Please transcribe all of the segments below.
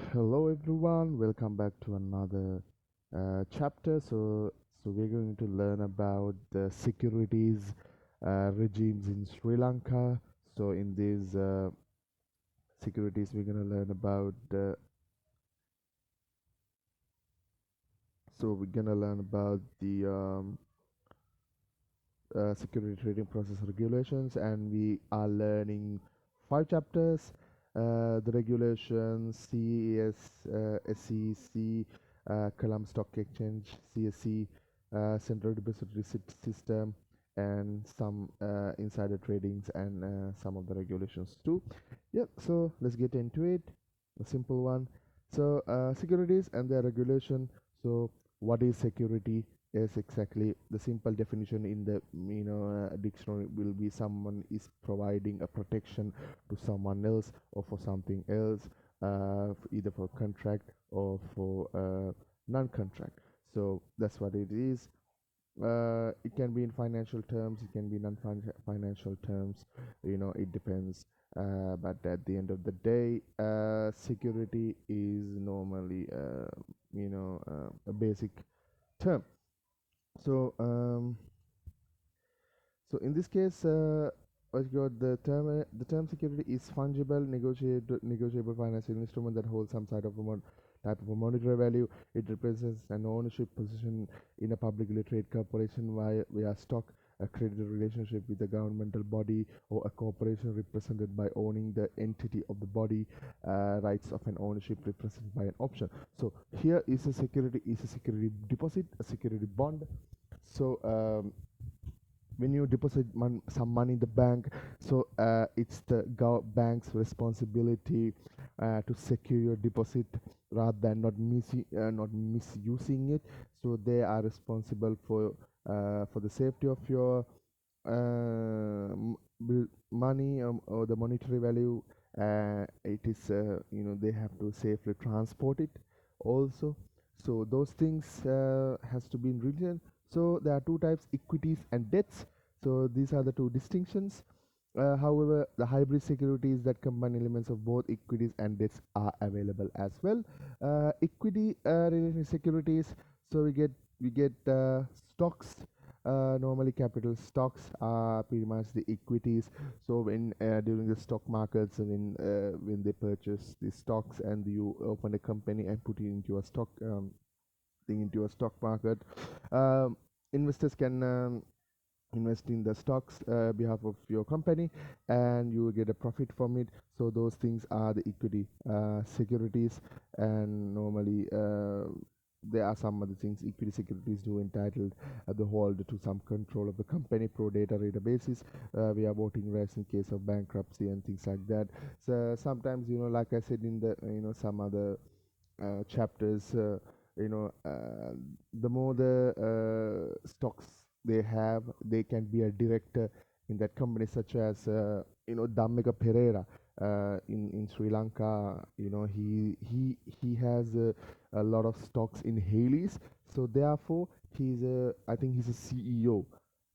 Hello everyone, welcome back to another chapter. So we're going to learn about the securities regimes in Sri Lanka. So in these securities, we're going to learn about the security trading process regulations, and we are learning five chapters. The regulations, CES, SEC, Column Stock Exchange, CSE, Central Deposit Receipt System, and some insider tradings and some of the regulations too. Yep, so let's get into it. A simple one. So securities and their regulation. So what is security? Yes, exactly. The simple definition in the dictionary will be someone is providing a protection to someone else or for something else, either for contract or for non-contract. So that's what it is. It can be in financial terms, it can be non-financial terms. It depends. But at the end of the day, security is normally, a basic term. So, in this case, what you got the term security is fungible, negotiable financial instrument that holds some sort of type of a monetary value. It represents an ownership position in a publicly traded corporation via stock, a creditor relationship with a governmental body, or a corporation represented by owning the entity of the body, rights of an ownership represented by an option. So here is a security deposit, a security bond. So when you deposit some money in the bank, so it's the bank's responsibility to secure your deposit rather than not misusing it. So they are responsible for the safety of your money, or the monetary value. It is they have to safely transport it also. So those things has to be in written. So there are two types, equities and debts. So these are the two distinctions. However, the hybrid securities that combine elements of both equities and debts are available as well. Equity related securities. So we get stocks. Normally, capital stocks are pretty much the equities. So when during the stock markets, when they purchase the stocks and you open a company and put it into a stock thing into a stock market, um, investors can invest in the stocks behalf of your company, and you will get a profit from it. So those things are the equity securities. And normally there are some other things equity securities do entitled the holder to some control of the company pro data basis. We are voting rights in case of bankruptcy and things like that. So sometimes, like I said in the some other chapters, the more the stocks they have, they can be a director in that company, such as Dhammika Pereira in Sri Lanka. He has a lot of stocks in Haley's, so therefore I think he's a CEO.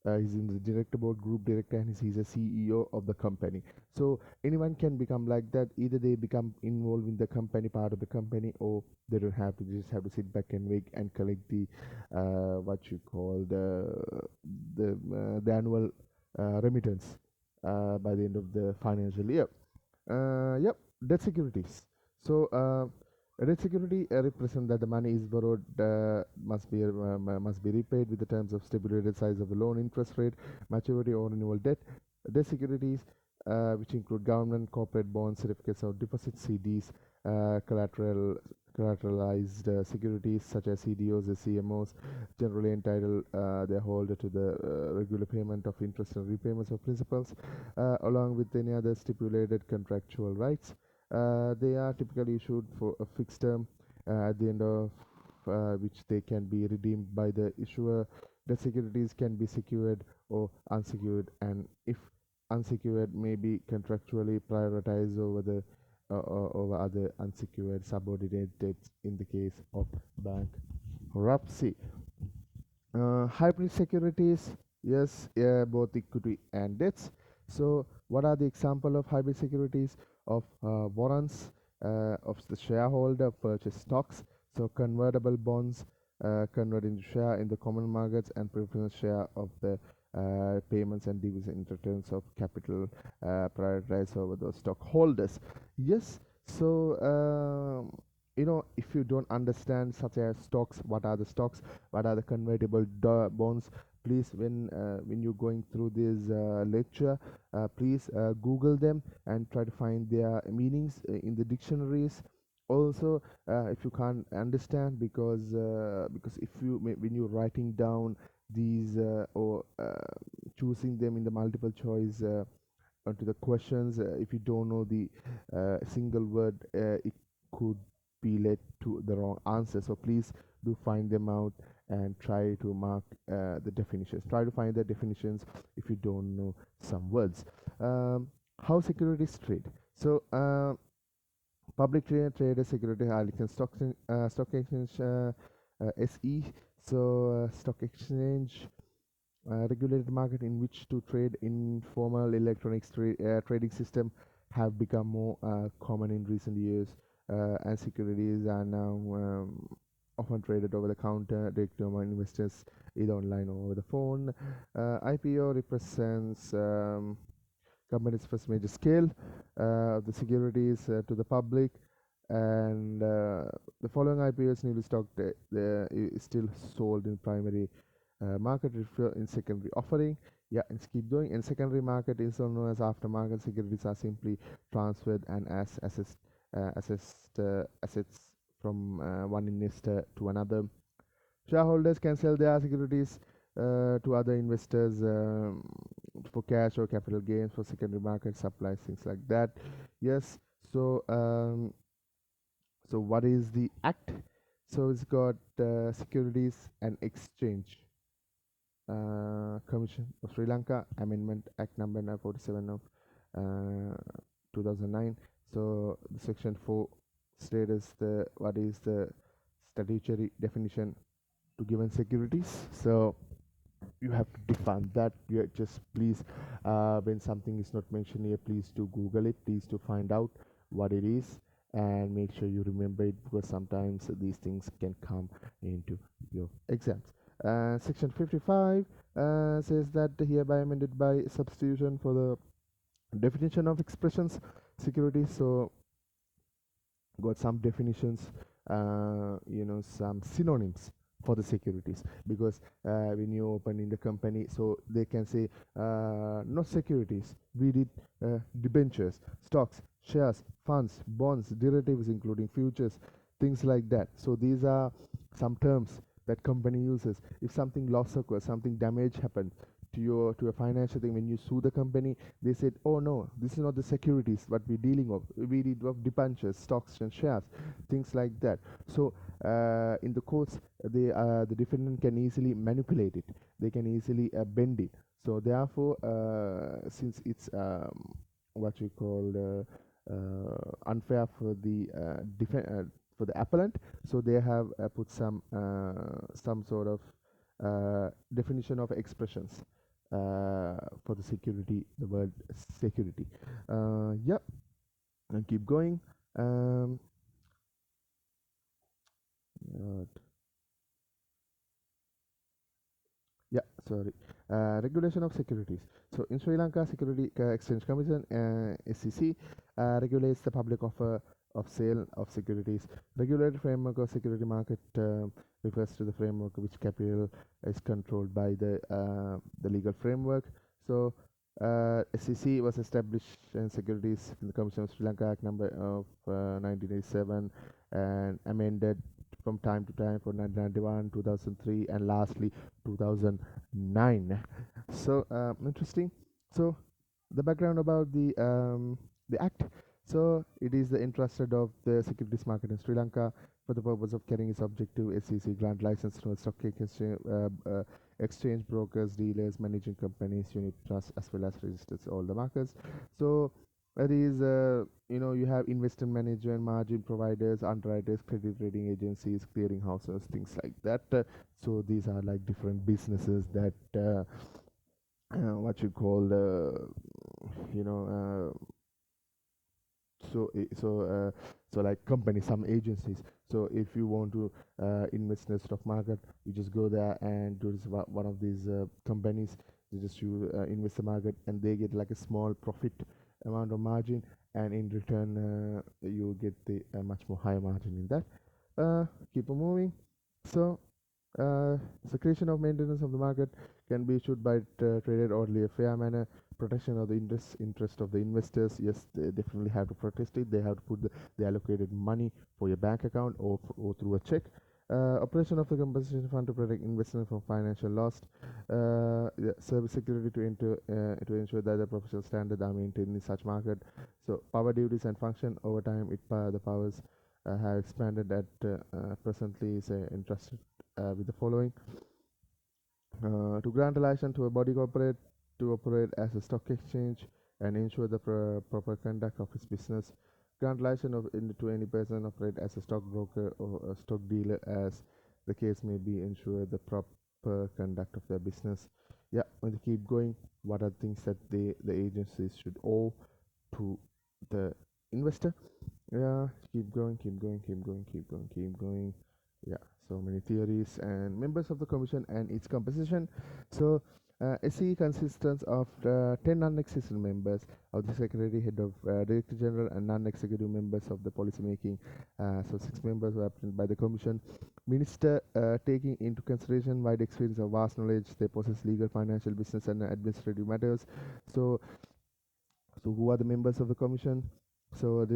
He's in the director board, group director, and he's a CEO of the company. So anyone can become like that. Either they become involved in the company, part of the company, or they don't have to. They just have to sit back and wait and collect the what you call the annual remittance by the end of the financial year. Yep, debt securities. So debt security represent that the money is borrowed must be repaid with the terms of stipulated size of the loan, interest rate, maturity, or renewal debt. Debt securities, which include government, corporate bonds, certificates of deposit, CDs, collateralized securities such as CDOs, CMOs, generally entitled their holder to the regular payment of interest and repayments of principals, along with any other stipulated contractual rights. They are typically issued for a fixed term, at the end of which they can be redeemed by the issuer. The securities can be secured or unsecured, and if unsecured, may be contractually prioritized over other unsecured subordinate debts in the case of bankruptcy. Hybrid securities, yes, both equity and debts. So what are the example of hybrid securities? Of warrants, of the shareholder purchase stocks, so convertible bonds convert into share in the common markets, and preference share of the payments and dividend returns of capital prioritized over those stockholders. Yes, so if you don't understand such as stocks, what are the stocks, what are the convertible bonds, please, when you're going through this lecture, please Google them and try to find their meanings in the dictionaries. Also, if you can't understand, because if when you're writing down these or choosing them in the multiple choice onto the questions, if you don't know the single word, it could be led to the wrong answer. So please do find them out and try to mark the definitions. Try to find the definitions if you don't know some words. um, how securities trade. So public traded security are like stock exchange, SE. So stock exchange, regulated market in which to trade. Informal electronics trading system have become more common in recent years, and securities are now often traded over the counter, direct to investors, either online or over the phone. IPO represents company's first major scale of the securities to the public, and the following IPOs newly stocked is still sold in primary market, in secondary offering. Yeah, let's keep going. In secondary market is known as aftermarket. Securities are simply transferred and as assets from one investor to another. Shareholders can sell their securities to other investors for cash or capital gains for secondary market supplies, things like that. Yes. So what is the act? So it's got Securities and Exchange Commission of Sri Lanka Amendment Act number 47 of 2009. So the section 4 states the what is the statutory definition to given securities. So you have to define that. You just please, when something is not mentioned here, please do Google it. Please to find out what it is and make sure you remember it, because sometimes these things can come into your exams. Section 55 says that hereby amended by substitution for the definition of expressions security. So got some definitions, some synonyms for the securities, because when you open in the company, so they can say not securities, we did debentures, stocks, shares, funds, bonds, derivatives including futures, things like that. So these are some terms that company uses. If something loss occurs, something damage happened to a financial thing, when you sue the company, they said, oh no, this is not the securities what we're dealing of, we did of debentures, stocks and shares, things like that. So in the courts, the defendant can easily manipulate it, they can easily bend it. So therefore, since it's what you call unfair for the for the appellant, so they have put some sort of definition of expressions for the security, the word security. Yep, and keep going. Um, uh, yeah, sorry. Regulation of securities. So in Sri Lanka, Security Exchange Commission (SEC) regulates the public offer of sale of securities. Regulated framework of security market refers to the framework which capital is controlled by the legal framework. So SEC was established in Securities in the Commission of Sri Lanka Act number of 1987 and amended from time to time for 1991, 2003, and lastly 2009. So interesting. So the background about the act. So it is the interested of the securities market in Sri Lanka for the purpose of carrying its objective. SEC grant license to stock exchange brokers, dealers, managing companies, unit trusts, as well as registers all the markets. So that is, you have investment management, margin providers, underwriters, credit rating agencies, clearing houses, things like that. So these are like different businesses that what you call, you know, So like companies, some agencies. So if you want to invest in the stock market, you just go there and do this one of these companies. They just you invest the market, and they get like a small profit amount of margin, and in return you get the much more higher margin in that. Keep on moving. So the creation of maintenance of the market can be issued by traded orderly a fair manner. Protection of the interest of the investors. Yes, they definitely have to protest it. They have to put the allocated money for your bank account, or through a check. Operation of the compensation fund to protect investors from financial loss. Yeah, service security to ensure that the professional standards are maintained in such market. So power duties and function over time. The powers have expanded at presently is entrusted with the following: to grant a license to a body corporate to operate as a stock exchange and ensure the proper conduct of its business. Grant license to any person operate as a stockbroker or a stock dealer, as the case may be. Ensure the proper conduct of their business. Yeah, when they keep going, what are things that the agencies should owe to the investor? Yeah, keep going, keep going, keep going, keep going, keep going. Yeah, so many theories and members of the commission and its composition. So SE consists of 10 non-executive members of the secretary, head of director general, and non-executive members of the policy making. So 6 members were appointed by the commission. Minister, taking into consideration wide experience of vast knowledge, they possess legal, financial, business, and administrative matters. So so who are the members of the commission? So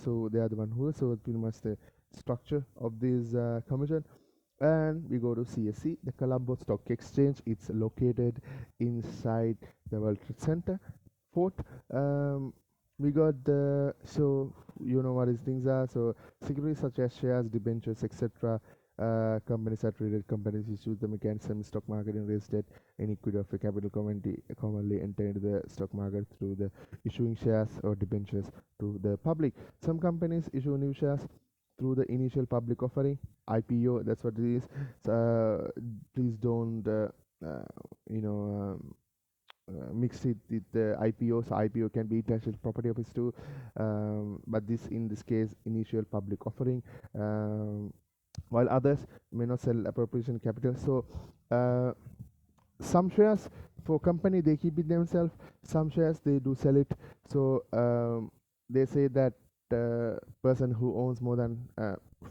so they are the one who, so pretty much the structure of this commission. And we go to CSE, the Colombo Stock Exchange. It's located inside the World Trade Center. Fourth, we got the, so you know what these things are. So securities such as shares, debentures, etc. Companies are traded. Companies issue the mechanism stock market in real estate. Any equity of a capital commonly enter into the stock market through the issuing shares or debentures to the public. Some companies issue new shares through the initial public offering, IPO. That's what it is. So please don't uh, you know mix it with the IPO. So IPO can be intellectual property office too, but this in this case initial public offering, while others may not sell appropriation capital. So some shares for company they keep it themselves, some shares they do sell it. So they say that person who owns more than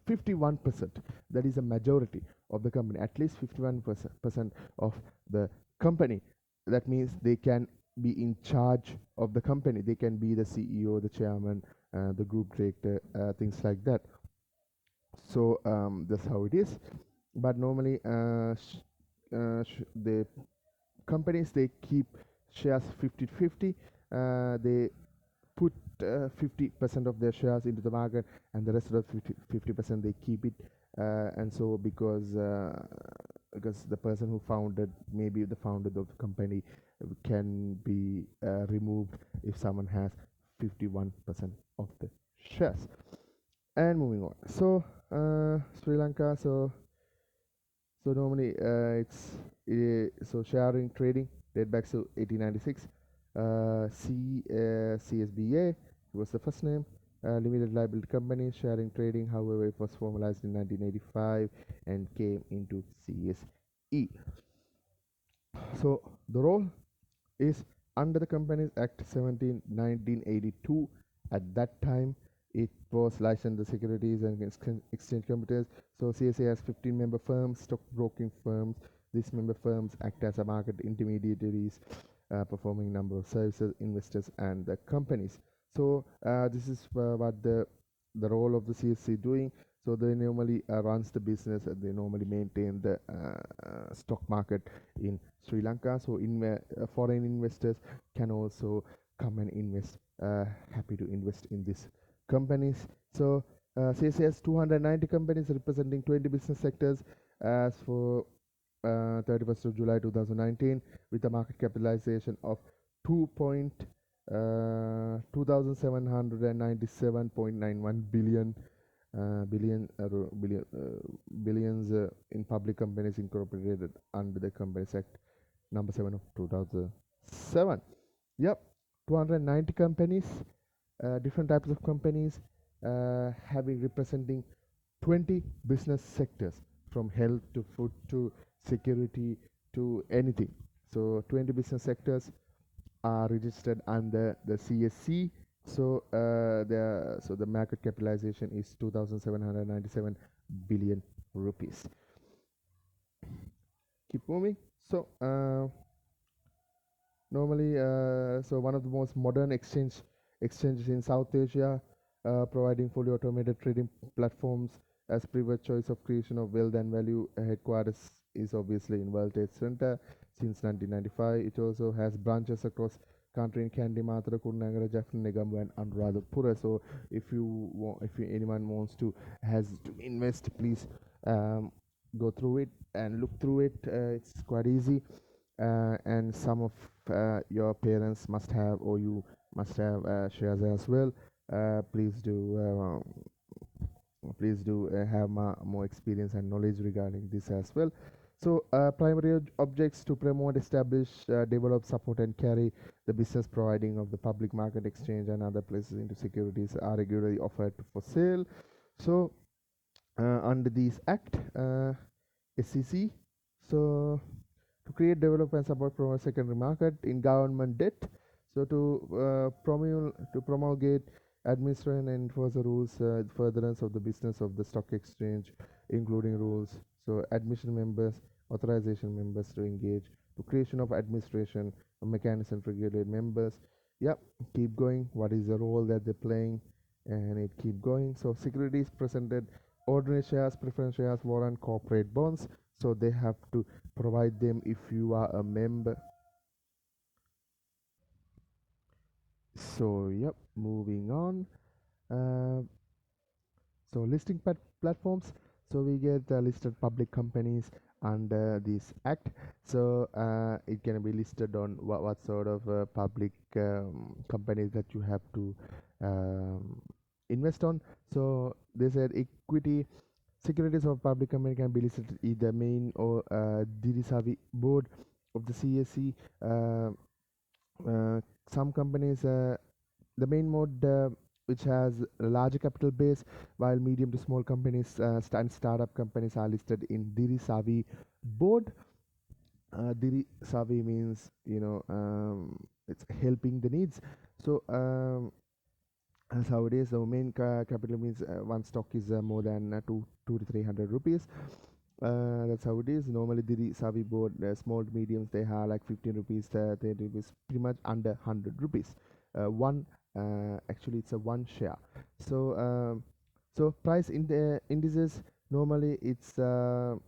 51%, that is a majority of the company, at least 51% of the company, that means they can be in charge of the company. They can be the CEO, the chairman, the group director, things like that. So that's how it is. But normally the companies they keep shares 50-50. They put 50% of their shares into the market, and the rest of the 50% they keep it. And so because the person who founded, maybe the founder of the company, can be removed if someone has 51% of the shares. And moving on, so Sri Lanka. So normally it's so sharing trading date back to 1896. CSBA was the first name. Limited liability company. Sharing trading, however, it was formalized in 1985 and came into CSE. So the role is under the Companies Act 17 1982. At that time, it was licensed the Securities and Exchange Committees. So CSA has 15 member firms, stockbroking firms. These member firms act as a market intermediaries, performing number of services, investors, and the companies. So this is what the role of the CSC doing. So they normally runs the business, and they normally maintain the stock market in Sri Lanka. So foreign investors can also come and invest, happy to invest in these companies. So CSA has 290 companies representing 20 business sectors as for 31st of July 2019, with a market capitalization of 2797.91 billions in public companies incorporated under the Companies Act number 7 of 2007. Yep, 290 companies different types of companies having representing 20 business sectors from health to food to security to anything. So 20 business sectors are registered under the CSC. So the market capitalization is 2,797 billion rupees. Keep moving. So one of the most modern exchanges in South Asia, providing fully automated trading platforms as preferred choice of creation of wealth and value. Headquarters is obviously in World Trade Center since 1995. It also has branches across country in Kandy, Mathura, Kurunegala, Jaffna, Negombo, and Anuradhapura. So anyone wants to has to invest, please go through it and look through it. It's quite easy, and some of your parents must have, or you must have shares as well. Please do have more experience and knowledge regarding this as well. So primary objects to promote, establish, develop, support, and carry the business providing of the public market exchange and other places into securities are regularly offered for sale. So under this act, SEC, so to create, develop, and support promote secondary market in government debt. So to promulgate, administer, and enforce the rules, furtherance of the business of the stock exchange, including rules. So admission members, authorization members to engage, to creation of administration mechanism to regulate members. Yep, keep going. What is the role that they're playing? And it keep going. So securities presented ordinary shares, preference shares, warrant, corporate bonds. So they have to provide them if you are a member. So yep, moving on. uh, so listing platforms, so we get listed public companies under this act. So it can be listed on what sort of public companies that you have to um, invest on. So they said equity securities of public company can be listed either main or Dirisavi board of the CSC. Uh, some companies, the main mode, which has a larger capital base, while medium to small companies and startup companies are listed in Dirisavi board. Dirisavi means, it's helping the needs. So that's how it is. The main capital means one stock is more than two to 300 rupees. That's how it is. Normally, the Savi board, small to mediums, they have like 15 rupees, 30 rupees, pretty much under 100 rupees. One, actually, it's a one share. So, so price in the indices, normally it's there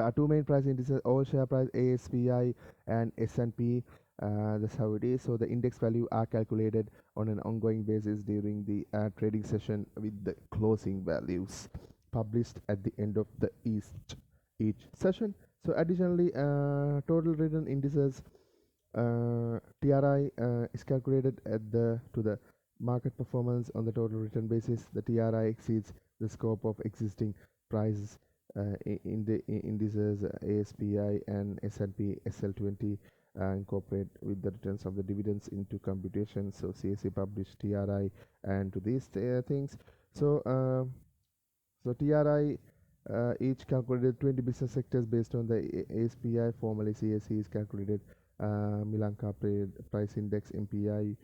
are two main price indices: all share price, ASPI, and S&P. That's how it is. So the index value are calculated on an ongoing basis during the trading session, with the closing values published at the end of the each session. So additionally, total return indices, TRI, is calculated at the to the market performance on the total return basis. The TRI exceeds the scope of existing prices in the indices ASPI and S&P SL20 incorporate with the returns of the dividends into computation. So CSE published TRI and to these things. So TRI, each calculated 20 business sectors based on the ASPI. Formally, CSE is calculated Milanka Price Index MPI,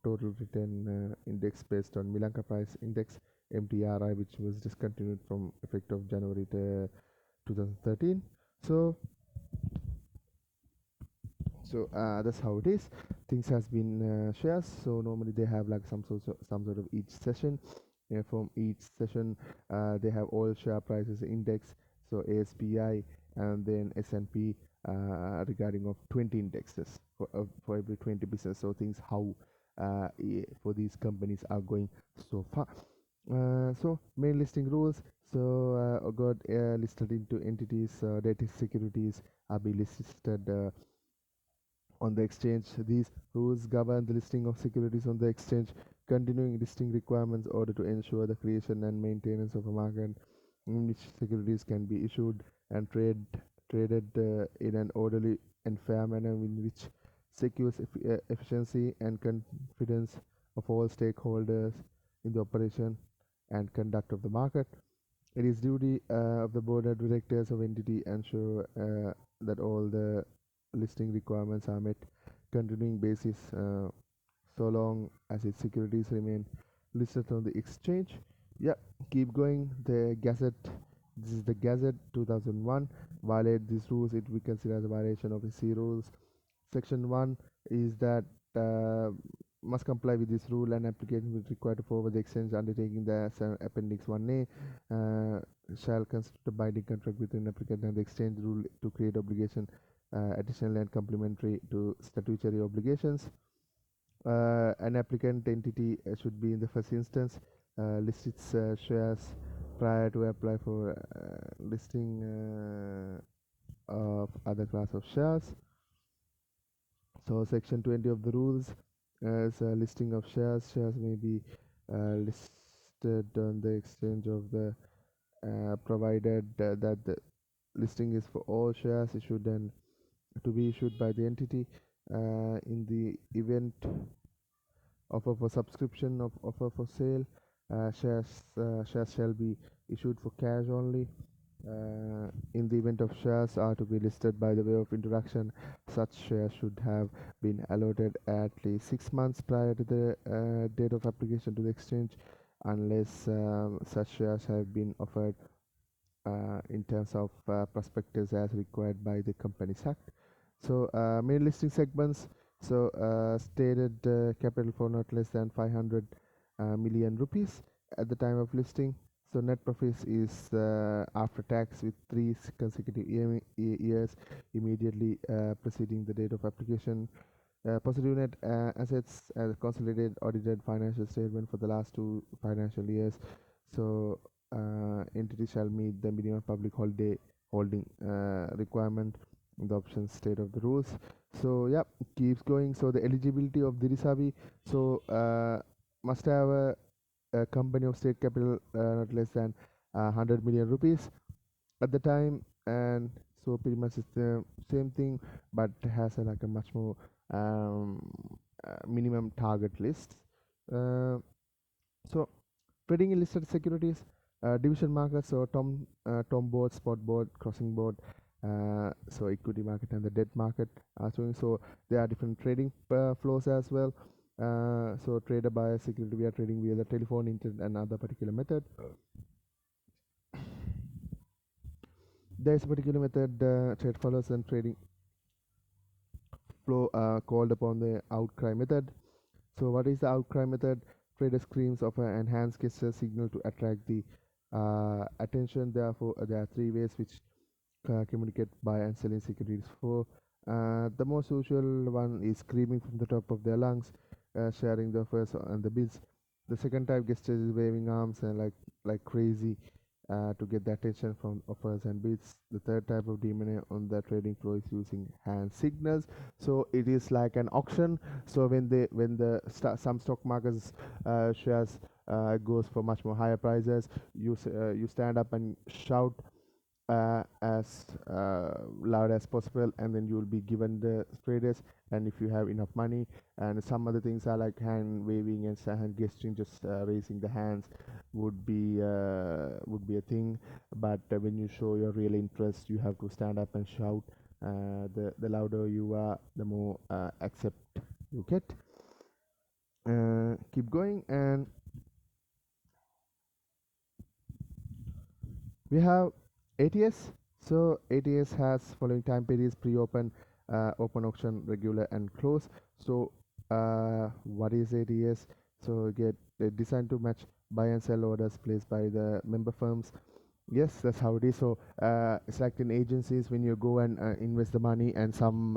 Total Return Index based on Milanka Price Index MTRI, which was discontinued from effect of January 2013. So that's how it is. Things has been shares. So normally they have like some sort of each session. From each session, they have all share prices index. So ASPI and then S&P, regarding of 20 indexes for every 20 business. So things how for these companies are going so far. So main listing rules. So got listed into entities, data securities are be listed on the exchange. These rules govern the listing of securities on the exchange, continuing listing requirements in order to ensure the creation and maintenance of a market in which securities can be issued and traded in an orderly and fair manner, in which secures efficiency and confidence of all stakeholders in the operation and conduct of the market. It is duty of the board of directors of entity ensure that all the listing requirements are met continuing basis so long as its securities remain listed on the exchange. Yeah, keep going. The Gazette, this is the Gazette 2001. Violate these rules, it we consider as a violation of the C rules. Section 1 is that uh, must comply with this rule and application will require to forward the exchange undertaking the appendix 1A shall constitute a binding contract between applicant and the exchange rule to create obligation additional and complementary to statutory obligations. An applicant entity should be in the first instance list its shares prior to apply for listing of other class of shares. So section 20 of the rules is a listing of shares. Shares may be listed on the exchange of the provided that the listing is for all shares issued and to be issued by the entity in the event offer for subscription of offer for sale. Shares shall be issued for cash only. In the event of shares are to be listed by the way of introduction, such shares should have been allotted at least 6 months prior to the date of application to the exchange, unless such shares have been offered in terms of prospectus as required by the Companies Act. So main listing segments. So stated capital for not less than 500 million rupees at the time of listing. So net profits is after tax with three consecutive years immediately preceding the date of application. Positive net assets as consolidated audited financial statement for the last 2 financial years. So entity shall meet the minimum public holiday holding requirement in the options state of the rules. So yeah, it keeps going. So the eligibility of Dirisabi, so must have a company of state capital not less than 100 million rupees at the time, and so pretty much it's the same thing but has like a much more um, minimum target list. So trading in listed securities, division markets, so tom board, spot board, crossing board, so equity market and the debt market are showing. So there are different trading flows as well. So trader buyer security, we are trading via the telephone, internet and other particular method. There is a particular method trade follows and trading flow called upon the outcry method. So what is the outcry method? Trader screams of an enhanced gesture signal to attract the attention. Therefore, there are three ways which communicate buy and selling securities for. The most usual one is screaming from the top of their lungs, sharing the offers and the bids. The second type gesture is waving arms and like crazy to get the attention from offers and bids. The third type of demeanor on the trading floor is using hand signals. So it is like an auction. So some stock markets shares goes for much more higher prices, you stand up and shout as loud as possible, and then you will be given the traders. And if you have enough money, and some other things are like hand waving and hand gesturing, just raising the hands would be a thing. But when you show your real interest, you have to stand up and shout. The louder you are, the more accept you get. Keep going, and we have ATS. So ATS has following time periods: pre-open, open auction, regular, and close. So what is ATS? So get designed to match buy and sell orders placed by the member firms. Yes, that's how it is. So it's like in agencies when you go and invest the money, and some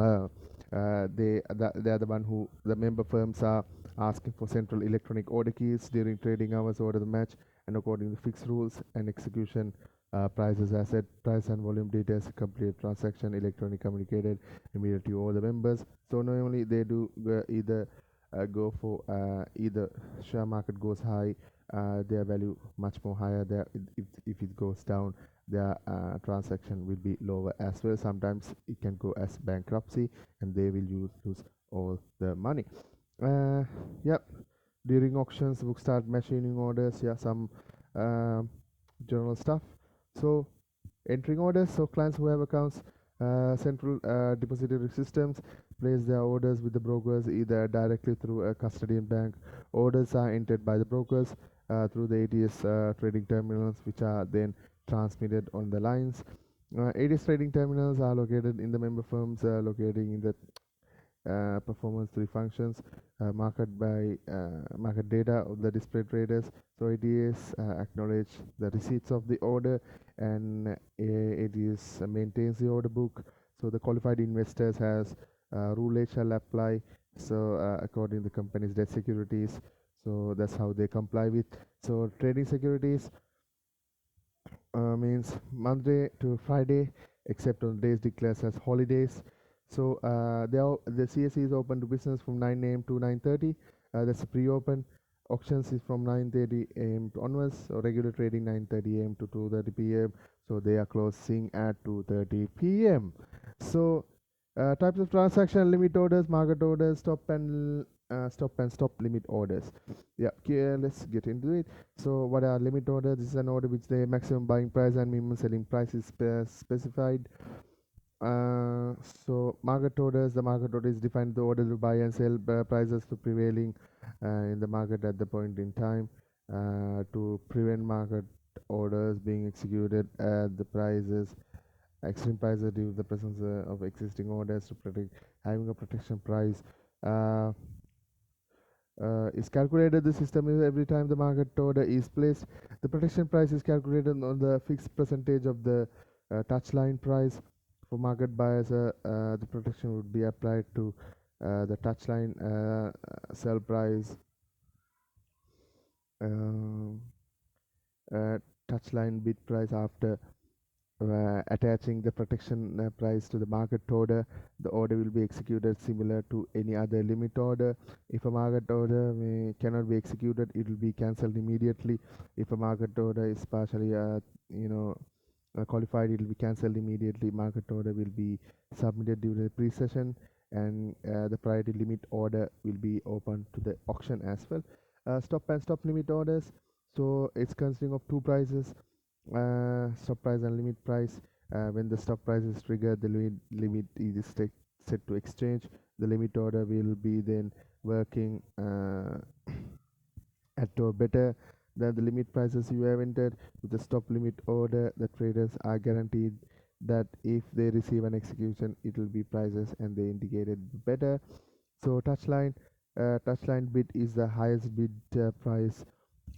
they are the one who the member firms are asking for central electronic order keys during trading hours, order the match, and according to fixed rules and execution. Prices, asset price and volume details, complete transaction electronic communicated immediately to all the members. So normally they do either go for either share market goes high, their value much more higher there. If it goes down, their transaction will be lower as well. Sometimes it can go as bankruptcy and they will lose all the money. uh, yep. During auctions, books start machining orders. Yeah, some um general stuff. So entering orders, so clients who have accounts, central depository systems place their orders with the brokers either directly through a custodian bank. Orders are entered by the brokers through the ATS trading terminals, which are then transmitted on the lines. ATS trading terminals are located in the member firms, locating in the performance three functions, market data of the display traders. So ATS acknowledge the receipts of the order, and ATS maintains the order book. So the qualified investors has rule H shall apply. So according to the company's debt securities, so that's how they comply with. So trading securities means Monday to Friday, except on days declared as holidays. So the CSE is open to business from 9 a.m. to 9:30. That's a pre-open. Auctions is from 9:30 a.m. onwards. So regular trading 9:30 a.m. to 2:30 p.m. So they are closing at 2:30 p.m. So types of transaction: limit orders, market orders, stop limit orders. Yeah, okay, let's get into it. So what are limit orders? This is an order which the maximum buying price and minimum selling price is specified. So market orders, the market order is defined the order to buy and sell prices to prevailing in the market at the point in time, to prevent market orders being executed at the prices extreme prices due to the presence of existing orders to protect having a protection price. Uh, is calculated. The system is every time the market order is placed. The protection price is calculated on the fixed percentage of the touchline price. For market buyers, the protection would be applied to the touchline sell price, um, uh, touchline bid price after attaching the protection price to the market order. The order will be executed similar to any other limit order. If a market order cannot be executed, it will be cancelled immediately. If a market order is partially, you know, qualified, it will be cancelled immediately. Market order will be submitted during the pre-session, and the priority limit order will be open to the auction as well. Stop and stop limit orders. So it's consisting of two prices, stop price and limit price. When the stop price is triggered, the limit is set to exchange. The limit order will be then working at or better than the limit prices you have entered. With the stop limit order, the traders are guaranteed that if they receive an execution, it will be prices and they indicated better. So touchline bid is the highest bid price,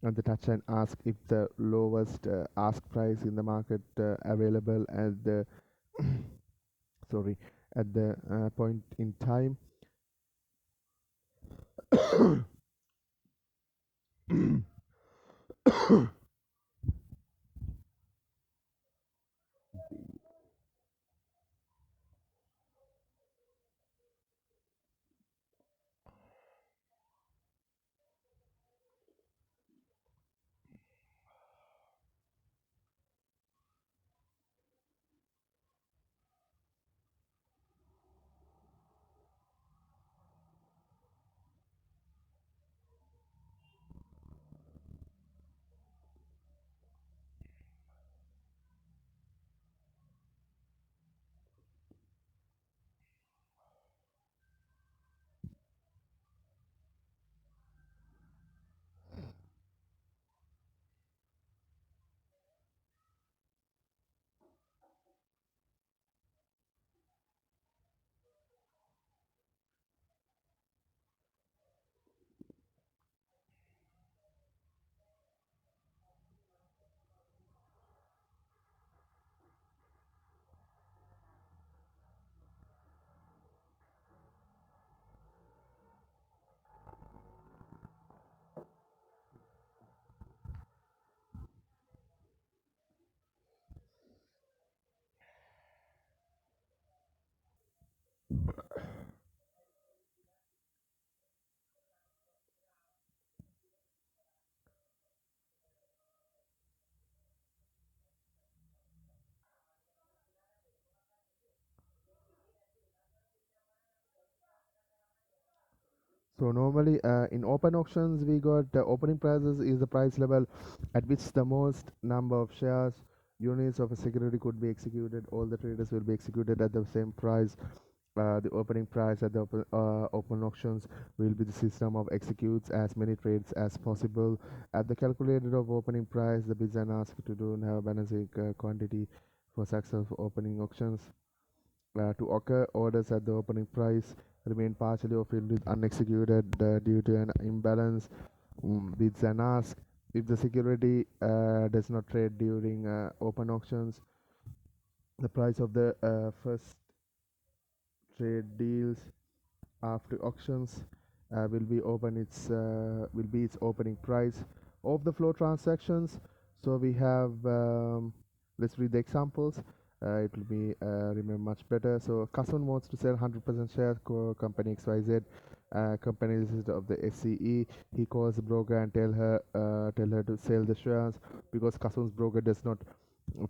and the touchline ask if the lowest ask price in the market available at the sorry at the point in time. So normally in open auctions we got opening prices is the price level at which the most number of shares units of a security could be executed. All the traders will be executed at the same price. The opening price at the open auctions will be the system of executes as many trades as possible. At the calculator of opening price, the bids and ask to do have a balancing quantity for successful opening auctions. To occur, orders at the opening price remain partially or filled with unexecuted due to an imbalance. Bids and ask. If the security does not trade during open auctions, the price of the first trade deals after auctions will be its opening price of the flow transactions. So we have let's read the examples. It will be remember much better. So Kasun wants to sell 100% share company XYZ. Company list of the SCE. He calls the broker and tell her to sell the shares because Kasun's broker does not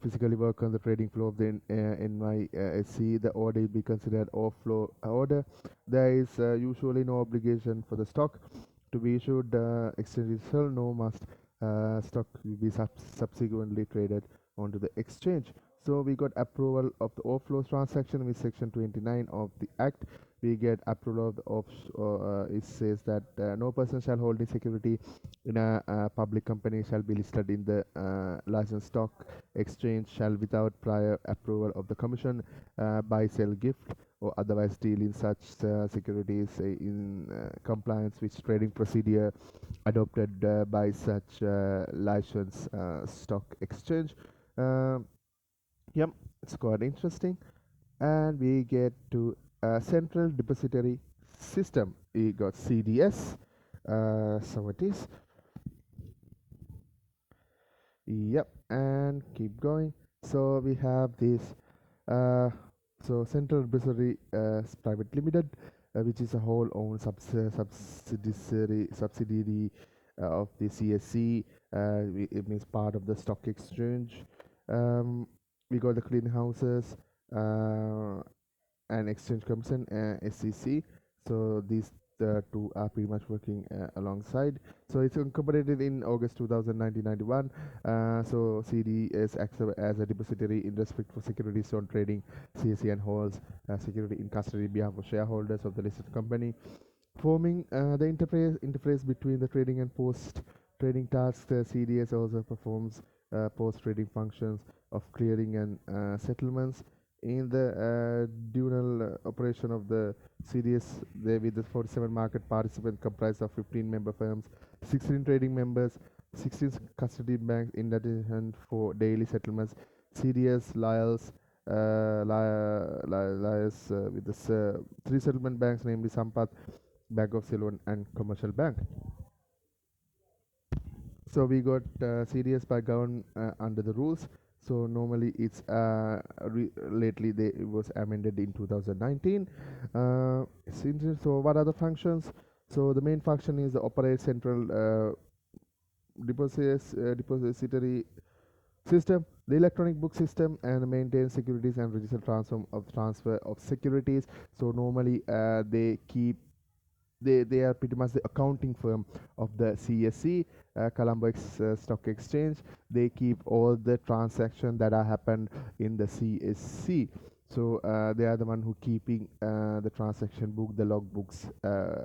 physically work on the trading floor of the NYSE. The order will be considered off floor order. There is usually no obligation for the stock to be issued. Exchanges shall no must stock will be subsequently traded onto the exchange. So we got approval of the off-floor transaction with section 29 of the act. We get approval of the it says that no person shall hold in security in a public company shall be listed in the licensed stock exchange shall without prior approval of the commission buy sell gift or otherwise deal in such securities in compliance with trading procedure adopted by such licensed stock exchange. Um, yep, it's quite interesting. And we get to central depository system. We got CDS. So it is. Yep, and keep going. So we have this. Uh, so Central Depository Private Limited, which is a whole-owned subsidiary of the CSC. It means part of the stock exchange. Um, we got the clearinghouses. And Exchange Commission SEC. So these two are pretty much working alongside. So it's incorporated in August 2019-91. So CDS acts as a depository in respect for securities on trading. CSE and holds security in custody on behalf of shareholders of the listed company, forming the interface between the trading and post-trading tasks. CDS also performs post-trading functions of clearing and settlements. In the dual operation of the CDS, there with the 47 market participants comprised of 15 member firms, 16 trading members, 16 custody banks. In addition, for daily settlements, CDS lies with the three settlement banks, namely Sampath, Bank of Ceylon, and Commercial Bank. So we got CDS by governed under the rules. So normally it's lately it was amended in 2019. So what are the functions? So the main function is the operate central depository system, the electronic book system, and maintain securities and register transfer of securities. So normally they are pretty much the accounting firm of the CSE, Colombo Stock Exchange. They keep all the transactions that are happened in the CSC. So they are the one who keeping the transaction book, the log books,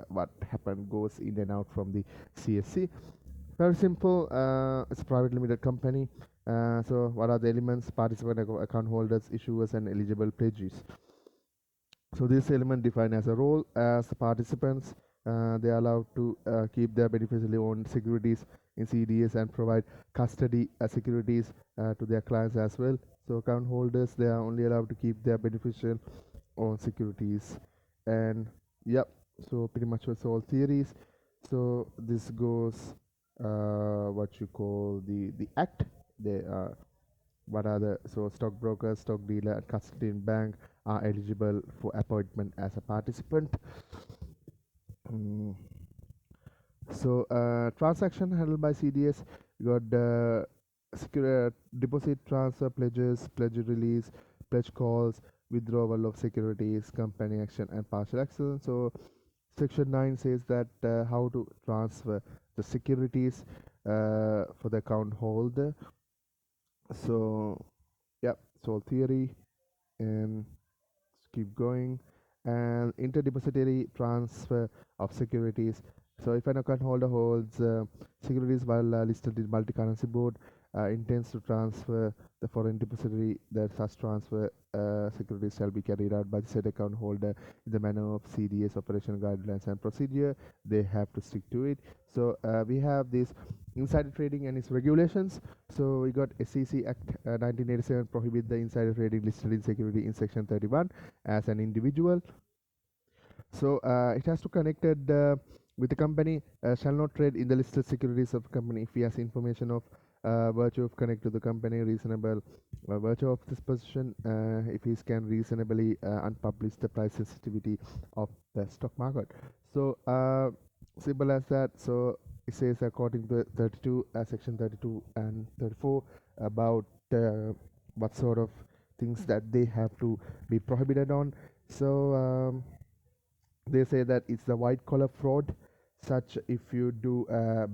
what happened goes in and out from the CSC. Very simple. It's a private limited company. So what are the elements? Participant account holders, issuers, and eligible pledges. So this element defined as a role as the participants. They are allowed to keep their beneficially owned securities in CDS and provide custody securities to their clients as well. So account holders, they are only allowed to keep their beneficial owned securities. And yep, so pretty much was all theories. So this goes what you call the act. They are what are the so stockbroker, stock dealer, and custodian bank are eligible for appointment as a participant. Mm. So transaction handled by CDS, you got the deposit transfer, pledges, pledge release, pledge calls, withdrawal of securities, company action, and partial action. So Section 9 says that how to transfer the securities for the account holder. So, yeah, so theory, and keep going. And interdepository transfer of securities. So if an account holder holds securities while listed in multi-currency board, intends to transfer the foreign depository, that such transfer securities shall be carried out by the said account holder in the manner of CDS operational guidelines and procedure. They have to stick to it. So we have this insider trading and its regulations. So we got SEC Act 1987 prohibit the insider trading listed in security in section 31 as an individual. So it has to connected with the company, shall not trade in the listed securities of company if he has information of virtue of connect to the company reasonable virtue of this position, if he can reasonably unpublish the price sensitivity of the stock market. So simple as that. So it says according to 32 section 32 and 34 about what sort of things that they have to be prohibited on. So they say that it's the white collar fraud, such if you do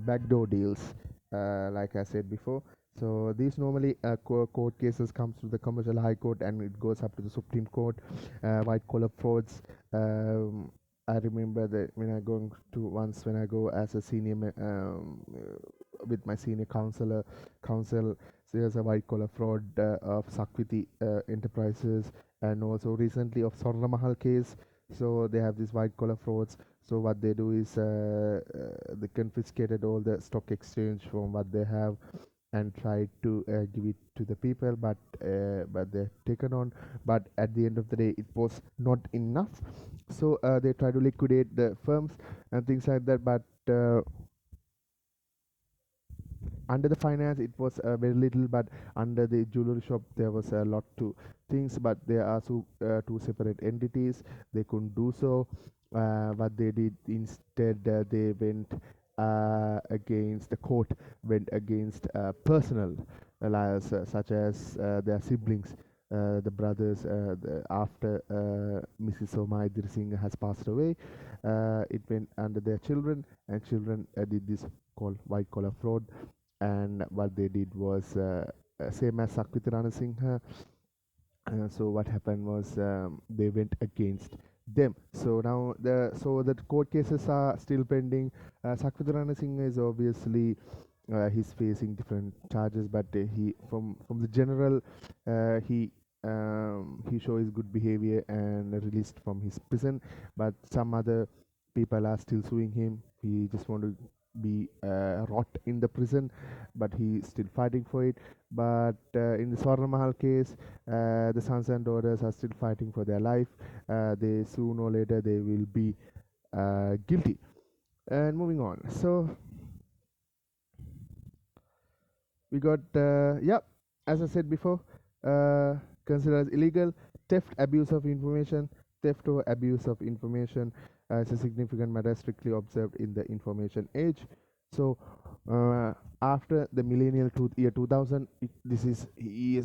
backdoor deals, like I said before. So these normally court cases comes to the commercial high court and it goes up to the Supreme Court. White collar frauds. I remember that when I going to once when I go as a senior with my senior counsel. So there's a white collar fraud of Sakwiti Enterprises, and also recently of Swarna Mahal case. So they have these white collar frauds. So what they do is they confiscated all the stock exchange from what they have and tried to give it to the people, but they're taken on. But at the end of the day, it was not enough. So they try to liquidate the firms and things like that. But under the finance it was very little, but under the jewelry shop there was a lot to things, but there are two separate entities. They couldn't do so. What they did instead, they went against the court, went against personal liars, such as their siblings, the brothers. After Mrs. Somai Singh has passed away, it went under their children, and children did this called white collar fraud. And what they did was same as Sakwiti Rana Singha. So what happened was they went against them. So now the court cases are still pending. Sakwiti Rana Singha is obviously he's facing different charges, but he from the general he show his good behavior and released from his prison. But some other people are still suing him. He just want to be rot in the prison, but he's still fighting for it. But in the Swarna Mahal case, the sons and daughters are still fighting for their life. They soon or later they will be guilty. And moving on. So we got yeah, as I said before, considered as illegal theft, abuse of information. Theft or abuse of information is a significant matter strictly observed in the information age. So after the millennial year 2000, this is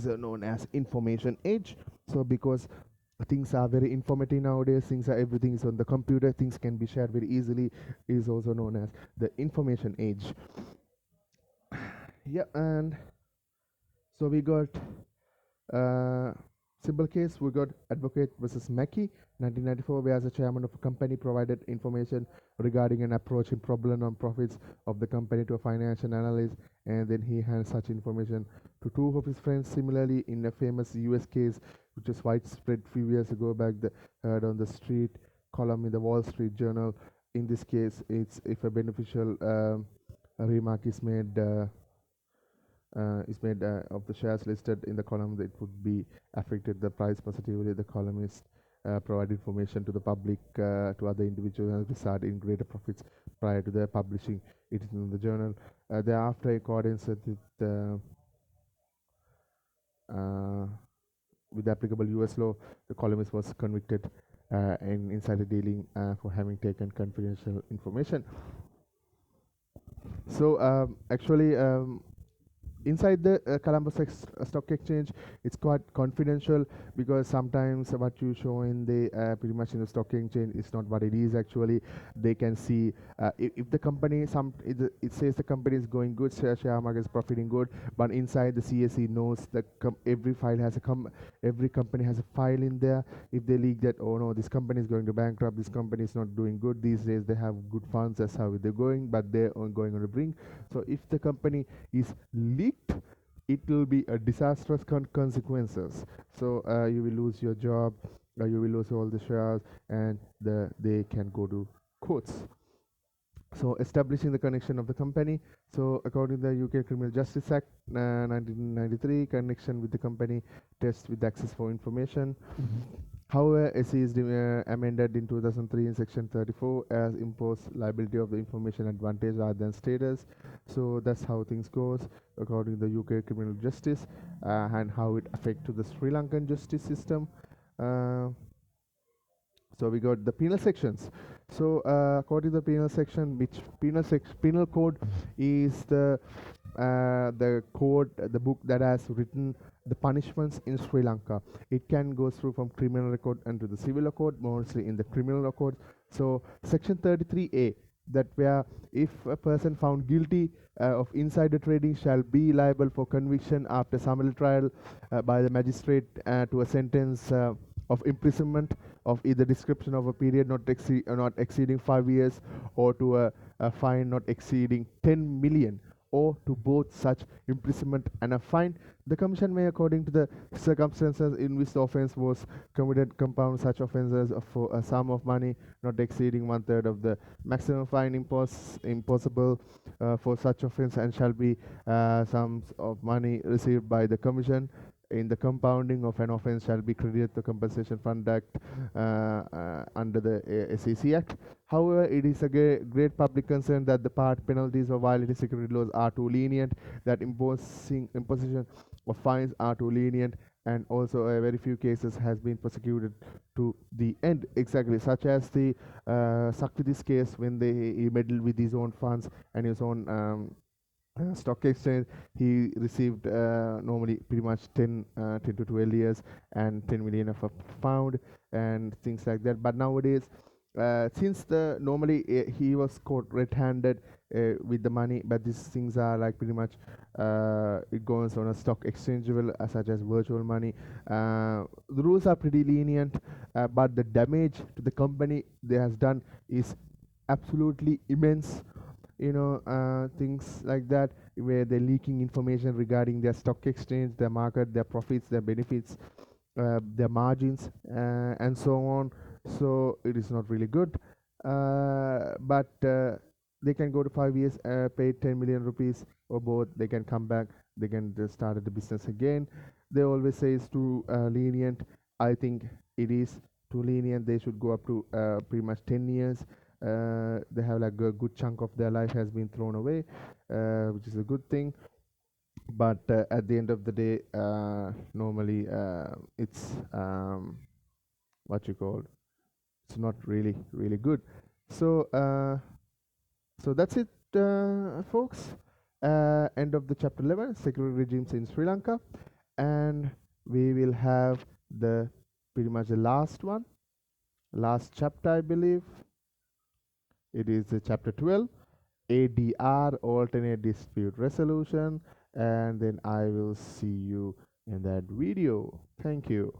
known as information age. So because things are very informative nowadays, everything is on the computer, things can be shared very easily, is also known as the information age. Yeah, and so we got uh, simple case. We got Advocate versus Mackey, 1994, where as a chairman of a company provided information regarding an approaching problem on profits of the company to a financial analyst, and then he hands such information to two of his friends. Similarly, in a famous US case, which was widespread few years ago back, the heard on the street column in the Wall Street Journal. In this case, it's if a beneficial remark is made of the shares listed in the column, that would be affected the price positively. The columnist provide information to the public, to other individuals, and result in greater profits prior to the publishing it in the journal. Thereafter, accordance uh, with the applicable US law, the columnist was convicted in insider dealing for having taken confidential information. So actually, inside the Colombo Stock Exchange, it's quite confidential, because sometimes what you show in the pretty much in the stock exchange is not what it is actually. They can see if the company, it says the company is going good, share market is profiting good, but inside the CSE knows that every file has every company has a file in there. If they leak that, oh no, this company is going to bankrupt, this company is not doing good these days, they have good funds, that's how they're going, but they're going on the brink. So if the company is leaked, it will be a disastrous consequences. So you will lose your job, you will lose all the shares, and they can go to courts. So establishing the connection of the company. So according to the UK Criminal Justice Act 1993, connection with the company test with access for information. However, SE is amended in 2003 in section 34 as impose liability of the information advantage rather than status. So that's how things goes according to the UK criminal justice, and how it affect to the Sri Lankan justice system. Uh, so we got the penal sections. So according to the penal section, which penal code is the code, the book that has written the punishments in Sri Lanka. It can go through from criminal record into the civil code, mostly in the criminal record. So section 33A, that where if a person found guilty of insider trading shall be liable for conviction after summary trial by the magistrate to a sentence of imprisonment of either description of a period not exceeding 5 years, or to a fine not exceeding 10 million, or to both such imprisonment and a fine. The Commission may, according to the circumstances in which the offence was committed, compound such offences for a sum of money not exceeding one third of the maximum fine impossible for such offence, and shall be sums of money received by the Commission in the compounding of an offence shall be credited to Compensation Fund Act under the SEC Act. However, it is a great public concern that the part penalties for violating security laws are too lenient, that imposition of fines are too lenient, and also very few cases has been prosecuted to the end, exactly, such as the Securities case, when he meddled with his own funds and his own stock exchange. He received normally pretty much 10 to 12 years and 10 million of a pound and things like that. But nowadays, since the normally he was caught red-handed with the money, but these things are like pretty much it goes on a stock exchangeable such as virtual money. The rules are pretty lenient, but the damage to the company they has done is absolutely immense. Things like that, where they're leaking information regarding their stock exchange, their market, their profits, their benefits, their margins, and so on. So it is not really good, but they can go to 5 years, pay 10 million rupees, or both. They can come back, they can just start the business again. They always say it's too lenient. I think it is too lenient. They should go up to pretty much 10 years. They have like a good chunk of their life has been thrown away, which is a good thing. But at the end of the day, normally it's what you call, it's not really good. So so that's it, folks. End of the chapter 11, security regimes in Sri Lanka, and we will have the pretty much the last chapter, I believe. It is chapter 12, ADR, alternate dispute resolution, and then I will see you in that video. Thank you.